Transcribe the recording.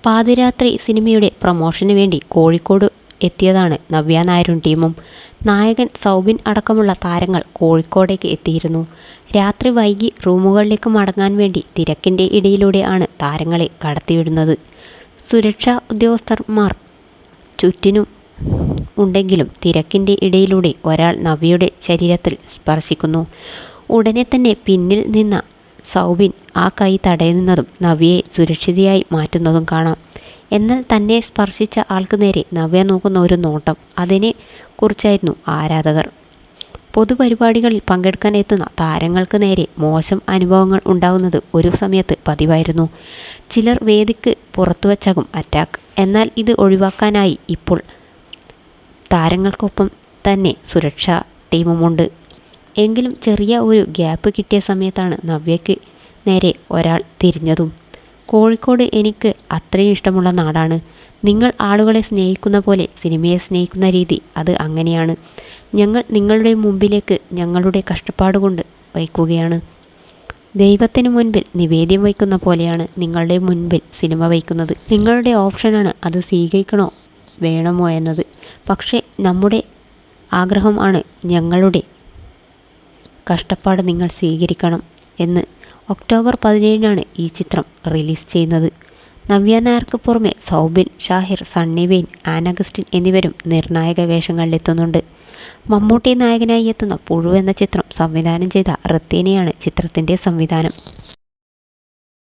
പാതിരാത്രി സിനിമയുടെ പ്രൊമോഷന് വേണ്ടി കോഴിക്കോട് എത്തിയതാണ് നവ്യ നായരും ടീമും. നായകൻ സൗബിൻ അടക്കമുള്ള താരങ്ങൾ കോഴിക്കോടേക്ക് എത്തിയിരുന്നു. രാത്രി വൈകി റൂമുകളിലേക്ക് മടങ്ങാൻ വേണ്ടി തിരക്കിൻ്റെ ഇടയിലൂടെ ആണ് താരങ്ങളെ കടത്തിവിടുന്നത്. സുരക്ഷാ ഉദ്യോഗസ്ഥന്മാർ ചുറ്റിനും ഉണ്ടെങ്കിലും തിരക്കിൻ്റെ ഇടയിലൂടെ ഒരാൾ നവ്യയുടെ ശരീരത്തിൽ സ്പർശിക്കുന്നു. ഉടനെ തന്നെ പിന്നിൽ നിന്ന സൗബിൻ ആ കൈ തടയുന്നതും നവ്യയെ സുരക്ഷിതയായി മാറ്റുന്നതും കാണാം. എന്നാൽ തന്നെ സ്പർശിച്ച ആൾക്ക് നേരെ നവ്യ നോക്കുന്ന ഒരു നോട്ടം, അതിനെ കുറിച്ചായിരുന്നു ആരാധകർ. പൊതുപരിപാടികളിൽ പങ്കെടുക്കാൻ എത്തുന്ന താരങ്ങൾക്ക് നേരെ മോശം അനുഭവങ്ങൾ ഉണ്ടാകുന്നത് ഒരു സമയത്ത് പതിവായിരുന്നു. ചിലർ വേദിക്ക് പുറത്തുവച്ചാകും അറ്റാക്ക്. എന്നാൽ ഇത് ഒഴിവാക്കാനായി ഇപ്പോൾ താരങ്ങൾക്കൊപ്പം തന്നെ സുരക്ഷാ ടീമുമുണ്ട്. എങ്കിലും ചെറിയ ഒരു ഗ്യാപ്പ് കിട്ടിയ സമയത്താണ് നവ്യയ്ക്ക് നേരെ ഒരാൾ തിരിഞ്ഞതും. കോഴിക്കോട് എനിക്ക് അത്രയും ഇഷ്ടമുള്ള നാടാണ്. നിങ്ങൾ ആളുകളെ സ്നേഹിക്കുന്ന പോലെ സിനിമയെ സ്നേഹിക്കുന്ന രീതി അത് അങ്ങനെയാണ്. ഞങ്ങൾ നിങ്ങളുടെ മുമ്പിലേക്ക് ഞങ്ങളുടെ കഷ്ടപ്പാട് കൊണ്ട് വയ്ക്കുകയാണ്. ദൈവത്തിന് മുൻപിൽ നിവേദ്യം വയ്ക്കുന്ന പോലെയാണ് നിങ്ങളുടെ മുൻപിൽ സിനിമ വയ്ക്കുന്നത്. നിങ്ങളുടെ ഓപ്ഷനാണ് അത് സ്വീകരിക്കണോ വേണമോ എന്നത്. പക്ഷേ നമ്മുടെ ആഗ്രഹം ആണ് ഞങ്ങളുടെ കഷ്ടപ്പാട് നിങ്ങൾ സ്വീകരിക്കണം എന്ന്. ഒക്ടോബർ 17-നാണ് ഈ ചിത്രം റിലീസ് ചെയ്യുന്നത്. നവ്യ നായർക്ക് പുറമെ സൗബിൻ, ഷാഹിർ, സണ്ണി വെയിൻ, ആൻ അഗസ്റ്റിൻ എന്നിവരും നിർണായക വേഷങ്ങളിലെത്തുന്നുണ്ട്. മമ്മൂട്ടി നായകനായി എത്തുന്ന പുഴു എന്ന ചിത്രം സംവിധാനം ചെയ്ത ഋത്വിനെയാണ് ചിത്രത്തിൻ്റെ സംവിധാനം.